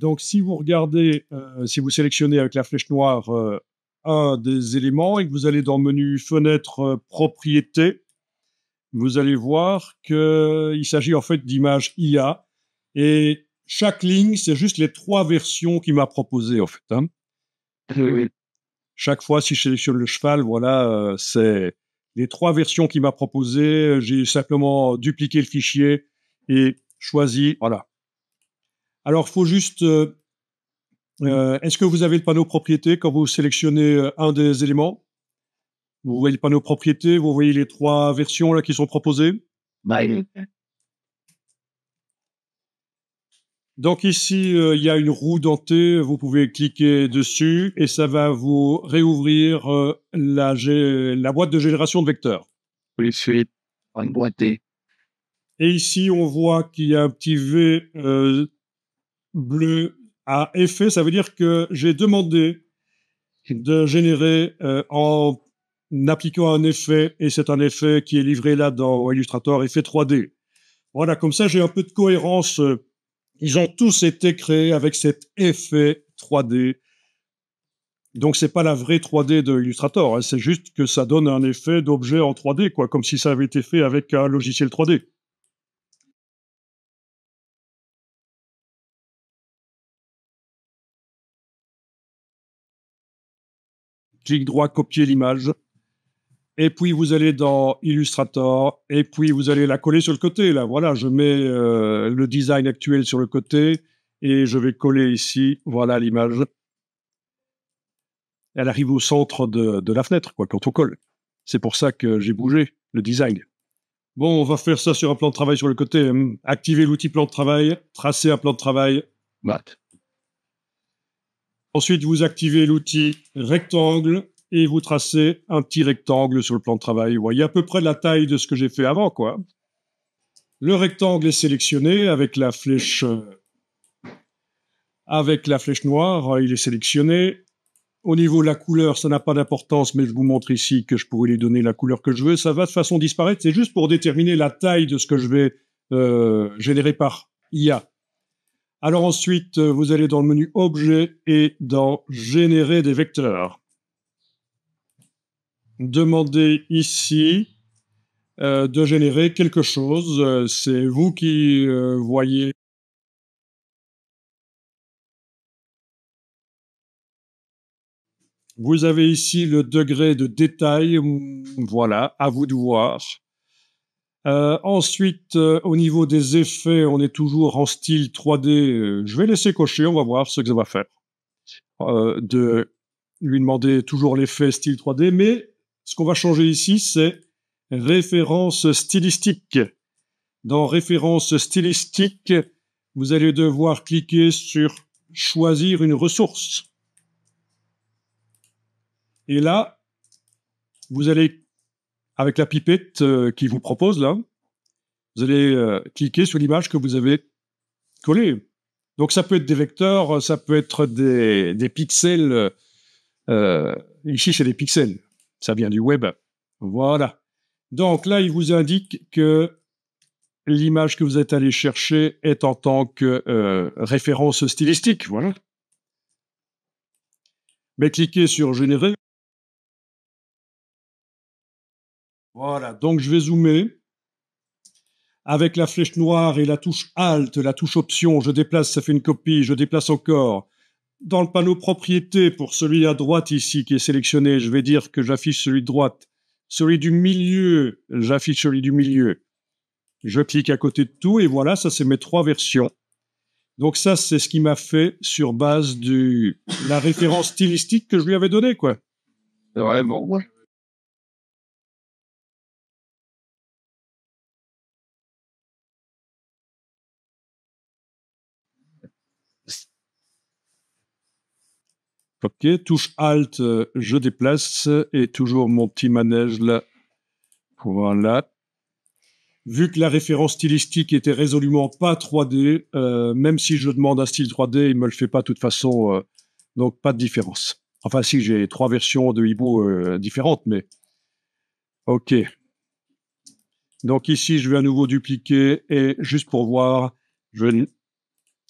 Donc, si vous regardez, si vous sélectionnez avec la flèche noire un des éléments et que vous allez dans le menu Fenêtre Propriétés, vous allez voir qu'il s'agit en fait d'images IA et chaque ligne, c'est juste les 3 versions qu'il m'a proposées en fait. Hein. Oui. Chaque fois, si je sélectionne le cheval, voilà, c'est les 3 versions qu'il m'a proposées. J'ai simplement dupliqué le fichier et choisi, voilà. Alors, il faut juste est-ce que vous avez le panneau propriété quand vous sélectionnez un des éléments? Vous voyez le panneau propriété, vous voyez les 3 versions là qui sont proposées. Oui. Donc ici, il y a une roue dentée, vous pouvez cliquer dessus et ça va vous réouvrir la boîte de génération de vecteurs. Oui, suite. Emboîté. Et ici, on voit qu'il y a un petit V bleu à effet, ça veut dire que j'ai demandé de générer en appliquant un effet, et c'est un effet qui est livré là dans Illustrator, effet 3D. Voilà, comme ça j'ai un peu de cohérence. Ils ont tous été créés avec cet effet 3D. Donc c'est pas la vraie 3D de Illustrator, hein, c'est juste que ça donne un effet d'objet en 3D, quoi, comme si ça avait été fait avec un logiciel 3D. Clic droit, copier l'image. Et puis vous allez dans Illustrator, et puis vous allez la coller sur le côté. Là, voilà, je mets le design actuel sur le côté, et je vais coller ici, voilà l'image. Elle arrive au centre de la fenêtre, quoi, quand on colle. C'est pour ça que j'ai bougé le design. Bon, on va faire ça sur un plan de travail sur le côté. Activer l'outil plan de travail, tracer un plan de travail. Mat. Ensuite, vous activez l'outil rectangle et vous tracez un petit rectangle sur le plan de travail. Vous voyez à peu près la taille de ce que j'ai fait avant, quoi. Le rectangle est sélectionné avec la flèche noire. Il est sélectionné. Au niveau de la couleur, ça n'a pas d'importance, mais je vous montre ici que je pourrais lui donner la couleur que je veux. Ça va de façon disparaître. C'est juste pour déterminer la taille de ce que je vais générer par IA. Alors ensuite, vous allez dans le menu Objet et dans Générer des vecteurs. Demandez ici de générer quelque chose. C'est vous qui voyez. Vous avez ici le degré de détail. Voilà, à vous de voir. Ensuite, au niveau des effets, on est toujours en style 3D. Je vais laisser cocher, on va voir ce que ça va faire. De lui demander toujours l'effet style 3D, mais ce qu'on va changer ici, c'est référence stylistique. Dans référence stylistique, vous allez devoir cliquer sur choisir une ressource. Et là, vous allez, avec la pipette qu'il vous propose là, vous allez cliquer sur l'image que vous avez collée. Donc ça peut être des vecteurs, ça peut être des pixels. Ici, c'est des pixels. Ça vient du web. Voilà. Donc là, il vous indique que l'image que vous êtes allé chercher est en tant que référence stylistique. Voilà. Mais cliquez sur Générer. Voilà. Donc je vais zoomer. Avec la flèche noire et la touche Alt, la touche Option, je déplace, ça fait une copie, je déplace encore. Dans le panneau Propriété, pour celui à droite ici qui est sélectionné, je vais dire que j'affiche celui de droite. Celui du milieu, j'affiche celui du milieu. Je clique à côté de tout et voilà, ça c'est mes 3 versions. Donc ça, c'est ce qui m'a fait sur base de la référence stylistique que je lui avais donnée, quoi. Vraiment, ouais. Ok, touche Alt, je déplace et toujours mon petit manège là. Voilà. Vu que la référence stylistique était résolument pas 3D, même si je demande un style 3D, il me le fait pas de toute façon, donc pas de différence. Enfin si, j'ai 3 versions de Hibou différentes, mais ok. Donc ici, je vais à nouveau dupliquer et juste pour voir, je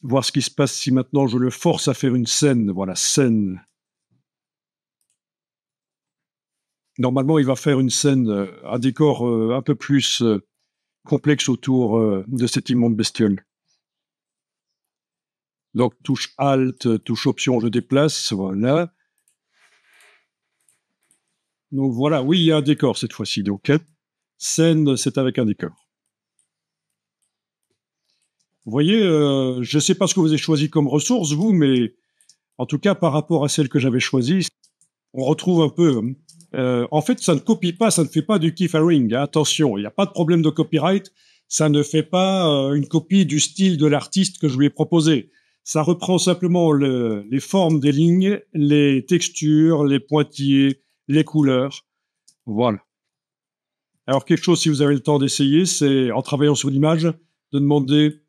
voir ce qui se passe si maintenant je le force à faire une scène. Voilà, scène. Normalement, il va faire une scène, un décor un peu plus complexe autour de cette immonde bestiole. Donc, touche Alt, touche Option, je déplace, voilà. Donc voilà, oui, il y a un décor cette fois-ci. Donc, scène, c'est avec un décor. Vous voyez, je ne sais pas ce que vous avez choisi comme ressource, vous, mais en tout cas, par rapport à celle que j'avais choisie, on retrouve un peu. En fait, ça ne copie pas, ça ne fait pas du keyfaring. Hein, attention, il n'y a pas de problème de copyright. Ça ne fait pas une copie du style de l'artiste que je lui ai proposé. Ça reprend simplement les formes des lignes, les textures, les pointillés, les couleurs. Voilà. Alors, quelque chose, si vous avez le temps d'essayer, c'est, en travaillant sur l'image, de demander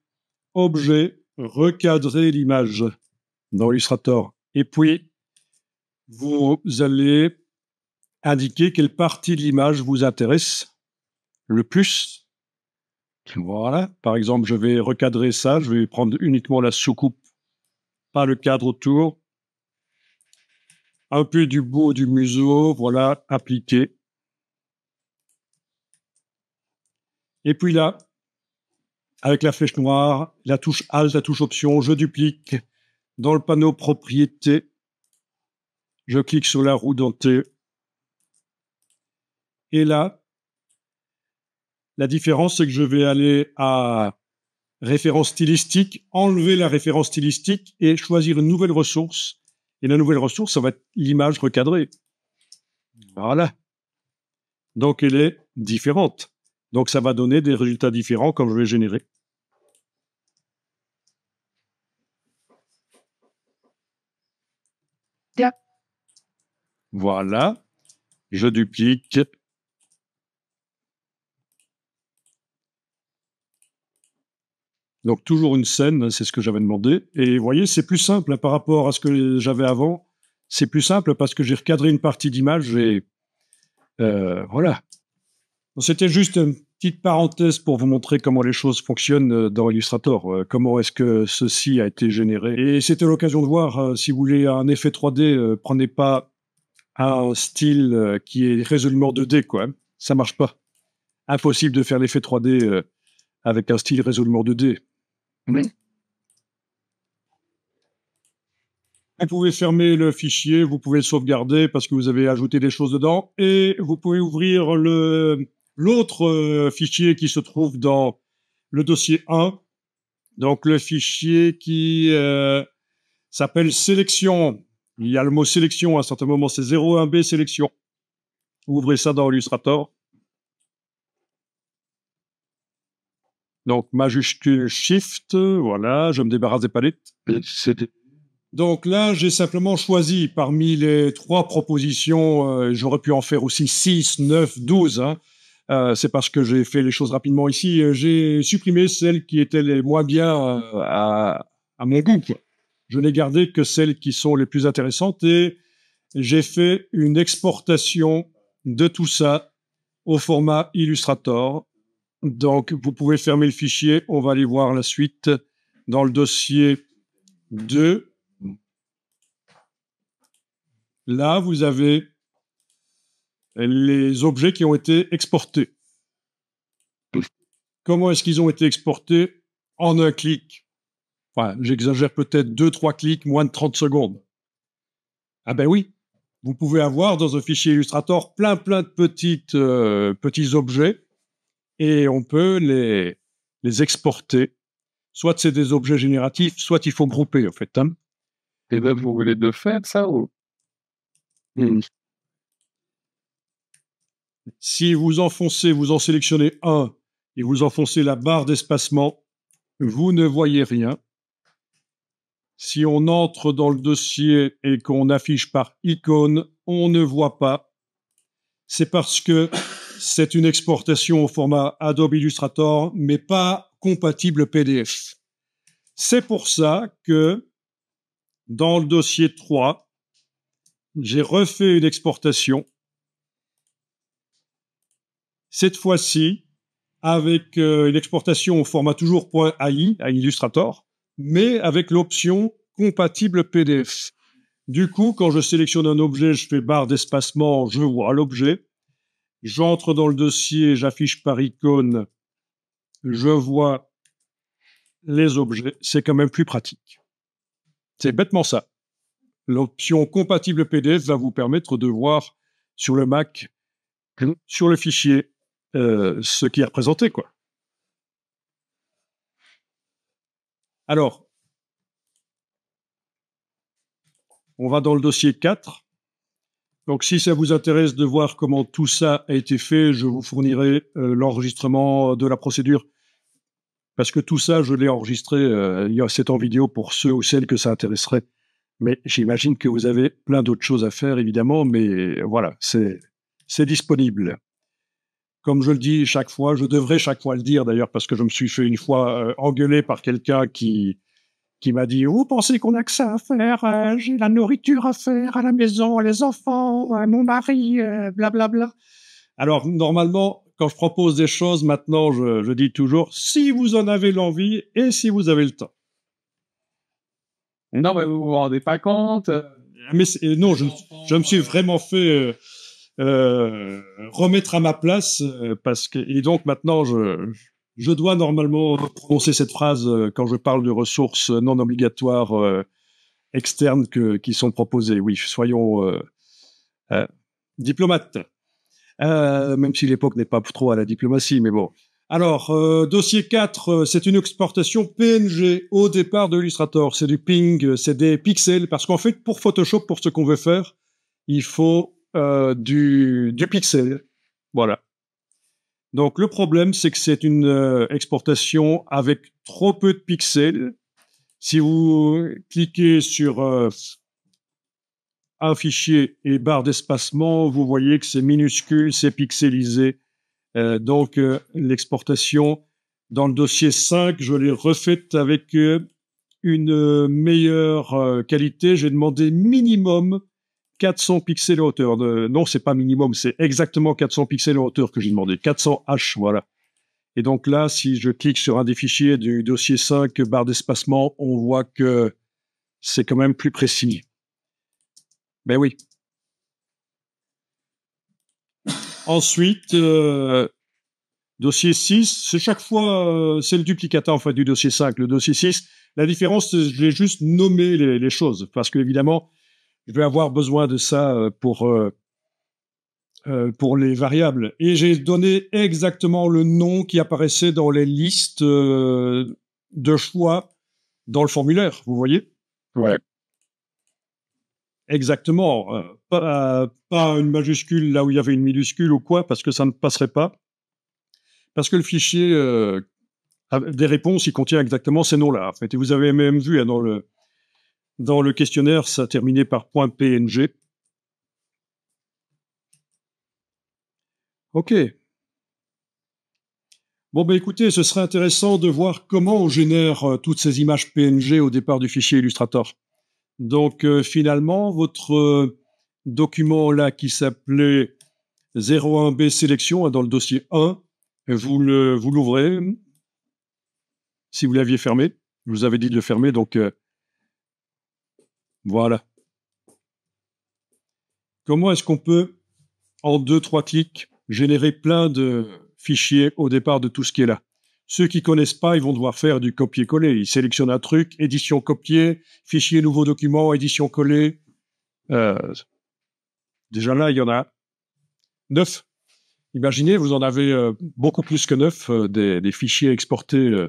objet, recadrer l'image dans Illustrator. Et puis, vous allez indiquer quelle partie de l'image vous intéresse le plus. Voilà. Par exemple, je vais recadrer ça. Je vais prendre uniquement la soucoupe, pas le cadre autour. Un peu du bout du museau. Voilà, appliquer. Et puis là, avec la flèche noire, la touche Alt, la touche Option, je duplique. Dans le panneau Propriétés, je clique sur la roue dentée. Et là, la différence, c'est que je vais aller à référence stylistique, enlever la référence stylistique et choisir une nouvelle ressource. Et la nouvelle ressource, ça va être l'image recadrée. Voilà. Donc, elle est différente. Donc, ça va donner des résultats différents comme je vais générer. Voilà. Je duplique. Donc, toujours une scène, c'est ce que j'avais demandé. Et vous voyez, c'est plus simple hein, par rapport à ce que j'avais avant. C'est plus simple parce que j'ai recadré une partie d'image et voilà. C'était juste une petite parenthèse pour vous montrer comment les choses fonctionnent dans Illustrator, comment est-ce que ceci a été généré. Et c'était l'occasion de voir, si vous voulez un effet 3D, prenez pas un style qui est résolument 2D, quoi. Hein. Ça marche pas. Impossible de faire l'effet 3D avec un style résolument 2D. Oui. Vous pouvez fermer le fichier, vous pouvez le sauvegarder parce que vous avez ajouté des choses dedans, et vous pouvez ouvrir l'autre fichier qui se trouve dans le dossier 1, donc le fichier qui s'appelle sélection. Il y a le mot sélection, à un certain moment c'est 01B sélection. Ouvrez ça dans Illustrator. Donc majuscule Shift, voilà, je me débarrasse des palettes. Donc là, j'ai simplement choisi parmi les 3 propositions, j'aurais pu en faire aussi 6, 9, 12, hein. C'est parce que j'ai fait les choses rapidement ici. J'ai supprimé celles qui étaient les moins bien à mon goût. Quoi. Je n'ai gardé que celles qui sont les plus intéressantes et j'ai fait une exportation de tout ça au format Illustrator. Donc, vous pouvez fermer le fichier. On va aller voir la suite dans le dossier 2. Là, vous avez les objets qui ont été exportés. Comment est-ce qu'ils ont été exportés? En un clic. Enfin, j'exagère peut-être 2-3 clics, moins de 30 secondes. Ah ben oui, vous pouvez avoir dans un fichier Illustrator plein de petits objets et on peut les exporter. Soit c'est des objets génératifs, soit il faut grouper en fait. Hein. Et ben, vous voulez de faire ça ou Si vous enfoncez, vous en sélectionnez un et vous enfoncez la barre d'espacement, vous ne voyez rien. Si on entre dans le dossier et qu'on affiche par icône, on ne voit pas. C'est parce que c'est une exportation au format Adobe Illustrator, mais pas compatible PDF. C'est pour ça que dans le dossier 3, j'ai refait une exportation. Cette fois-ci, avec une exportation au format toujours .ai à Illustrator, mais avec l'option compatible PDF. Du coup, quand je sélectionne un objet, je fais barre d'espacement, je vois l'objet. J'entre dans le dossier, j'affiche par icône, je vois les objets. C'est quand même plus pratique. C'est bêtement ça. L'option compatible PDF va vous permettre de voir sur le Mac, sur le fichier, ce qui est représenté, quoi. Alors, on va dans le dossier 4. Donc, si ça vous intéresse de voir comment tout ça a été fait, je vous fournirai l'enregistrement de la procédure. Parce que tout ça, je l'ai enregistré, c'est en vidéo pour ceux ou celles que ça intéresserait. Mais j'imagine que vous avez plein d'autres choses à faire, évidemment, mais voilà, c'est disponible. Comme je le dis chaque fois, je devrais chaque fois le dire d'ailleurs, parce que je me suis fait une fois engueuler par quelqu'un qui m'a dit « Vous pensez qu'on a que ça à faire? J'ai la nourriture à faire à la maison, les enfants, mon mari, blablabla. » Alors, normalement, quand je propose des choses, maintenant, je dis toujours « si vous en avez l'envie et si vous avez le temps ». Non, mais vous vous rendez pas compte. Mais non, je me suis vraiment fait remettre à ma place parce que et donc maintenant je dois normalement prononcer cette phrase quand je parle de ressources non obligatoires externes qui sont proposées. Oui, soyons diplomates, même si l'époque n'est pas trop à la diplomatie, mais bon. Alors, dossier 4, c'est une exportation PNG au départ de Illustrator. C'est du ping, c'est des pixels, parce qu'en fait, pour Photoshop, pour ce qu'on veut faire, il faut du pixel. Voilà. Donc, le problème, c'est que c'est une exportation avec trop peu de pixels. Si vous cliquez sur un fichier et barre d'espacement, vous voyez que c'est minuscule, c'est pixelisé. Donc, l'exportation dans le dossier 5, je l'ai refaite avec une meilleure qualité. J'ai demandé minimum 400 pixels en hauteur. Non, c'est pas minimum, c'est exactement 400 pixels en hauteur que j'ai demandé. 400 H, voilà. Et donc là, si je clique sur un des fichiers du dossier 5, barre d'espacement, on voit que c'est quand même plus précis. Ben oui. Ensuite, dossier 6, c'est chaque fois, c'est le duplicata en fait du dossier 5. Le dossier 6, la différence, je vais juste nommer les choses, parce qu'évidemment, je vais avoir besoin de ça pour les variables. Et j'ai donné exactement le nom qui apparaissait dans les listes de choix dans le formulaire, vous voyez? Ouais. Exactement. Pas une majuscule là où il y avait une minuscule ou quoi, parce que ça ne passerait pas. Parce que le fichier des réponses, il contient exactement ces noms-là. En fait. Et vous avez même vu hein, dans le questionnaire, ça terminait par .png. OK. Bon, ben écoutez, ce serait intéressant de voir comment on génère toutes ces images PNG au départ du fichier Illustrator. Donc, finalement, votre document là qui s'appelait 01B sélection dans le dossier 1, vous l'ouvrez. Si vous l'aviez fermé, je vous avais dit de le fermer, donc voilà. Comment est-ce qu'on peut, en 2-3 clics, générer plein de fichiers au départ de tout ce qui est là? Ceux qui connaissent pas, ils vont devoir faire du copier-coller. Ils sélectionnent un truc, édition copier, fichier nouveau document, édition coller. Déjà là, il y en a 9. Imaginez, vous en avez beaucoup plus que 9 des fichiers exportés.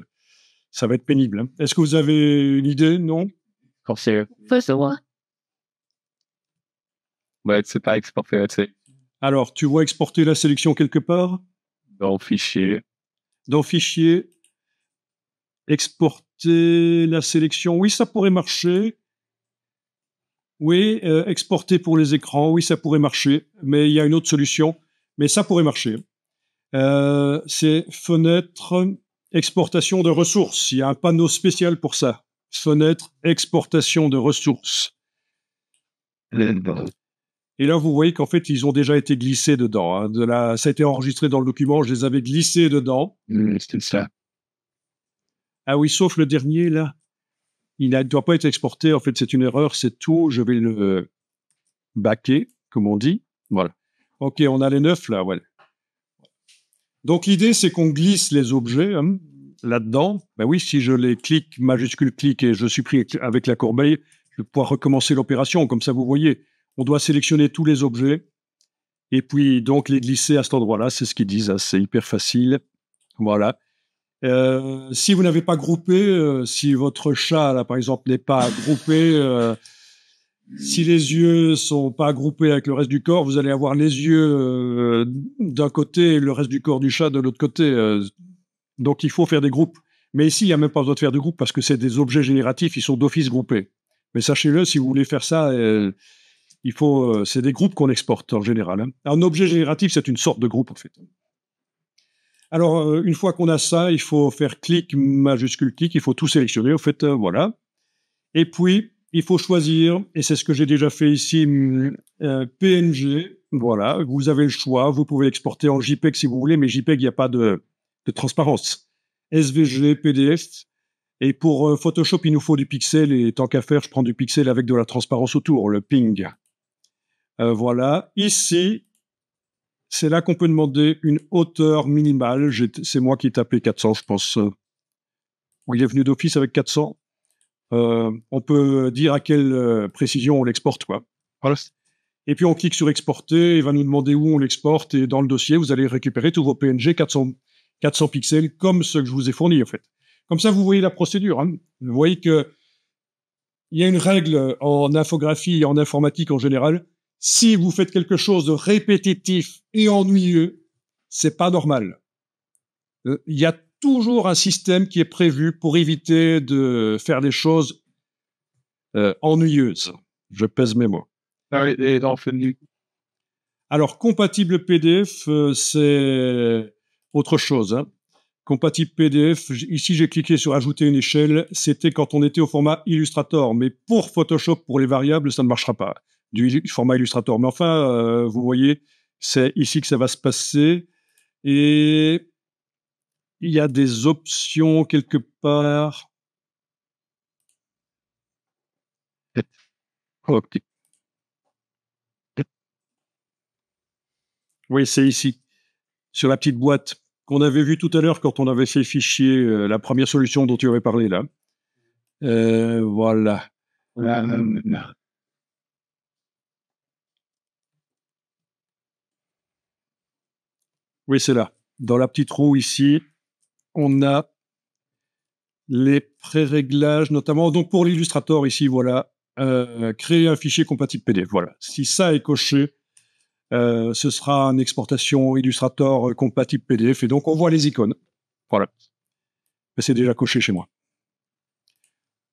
Ça va être pénible. Hein. Est-ce que vous avez une idée? Non? Quand c'est ouais, c'est pas exporté, c'est Alors, tu vois exporter la sélection quelque part? dans fichier. Dans fichier, exporter la sélection. Oui, ça pourrait marcher. Oui, exporter pour les écrans. Oui, ça pourrait marcher. Mais il y a une autre solution. Mais ça pourrait marcher. C'est fenêtre, exportation de ressources. Il y a un panneau spécial pour ça. Fenêtre, exportation de ressources. Et là, vous voyez qu'en fait, ils ont déjà été glissés dedans. Hein. Ça a été enregistré dans le document, je les avais glissés dedans. C'est ça. Ah oui, sauf le dernier, là. il ne doit pas être exporté. En fait, c'est une erreur, c'est tout. Je vais le backer, comme on dit. Voilà. OK, on a les 9 là, voilà. Donc, l'idée, c'est qu'on glisse les objets là-dedans. Ben oui, si je les clique, majuscule clic, et je supprime avec la corbeille, je vais pouvoir recommencer l'opération. Comme ça, vous voyez, on doit sélectionner tous les objets et puis donc les glisser à cet endroit-là. C'est ce qu'ils disent, hein, c'est hyper facile. Voilà. Si vous n'avez pas groupé, si votre chat, là, par exemple, n'est pas groupé, si les yeux sont pas groupés avec le reste du corps, vous allez avoir les yeux d'un côté et le reste du corps du chat de l'autre côté. Donc, il faut faire des groupes. Mais ici, il n'y a même pas besoin de faire de groupes parce que c'est des objets génératifs, ils sont d'office groupés. Mais sachez-le, si vous voulez faire ça, c'est des groupes qu'on exporte en général. Hein. Un objet génératif, c'est une sorte de groupe, en fait. Alors, une fois qu'on a ça, il faut faire clic, majuscule clic, il faut tout sélectionner, en fait, voilà. Et puis, il faut choisir, et c'est ce que j'ai déjà fait ici, PNG, voilà, vous avez le choix, vous pouvez exporter en JPEG si vous voulez, mais JPEG, il n'y a pas de transparence. SVG, PDF, et pour Photoshop, il nous faut du pixel, et tant qu'à faire, je prends du pixel avec de la transparence autour, le ping. Voilà, ici, c'est là qu'on peut demander une hauteur minimale. C'est moi qui ai tapé 400, je pense. Il est venu d'office avec 400. On peut dire à quelle précision on l'exporte, quoi. Voilà. Et puis on clique sur exporter, il va nous demander où on l'exporte, et dans le dossier, vous allez récupérer tous vos PNG 400 pixels, comme ceux que je vous ai fournis, en fait. Comme ça, vous voyez la procédure. Hein. Vous voyez que il y a une règle en infographie et en informatique en général. Si vous faites quelque chose de répétitif et ennuyeux, c'est pas normal. Il y a toujours un système qui est prévu pour éviter de faire des choses ennuyeuses. Je pèse mes mots. Alors, compatible PDF, c'est autre chose. Hein. Compatible PDF, ici j'ai cliqué sur ajouter une échelle, c'était quand on était au format Illustrator, mais pour Photoshop, pour les variables, ça ne marchera pas, du format Illustrator. Mais enfin, vous voyez, c'est ici que ça va se passer, et il y a des options quelque part. Ok. Oui, c'est ici, sur la petite boîte qu'on avait vue tout à l'heure quand on avait fait le fichier, la première solution dont tu avais parlé là. Voilà. Oui, c'est là. Dans la petite roue ici, on a les pré-réglages, notamment. Donc pour l'Illustrator ici, voilà, créer un fichier compatible PDF. Voilà. Si ça est coché, ce sera une exportation Illustrator compatible PDF. Et donc on voit les icônes. Voilà. Mais c'est déjà coché chez moi.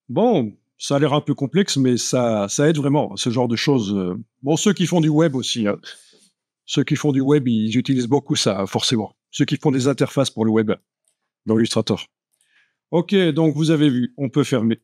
Bon, ça a l'air un peu complexe, mais ça aide vraiment, ce genre de choses. Bon, ceux qui font du web aussi, hein. Ceux qui font du web, ils utilisent beaucoup ça, forcément. Ceux qui font des interfaces pour le web dans Illustrator. Ok, donc vous avez vu, on peut fermer.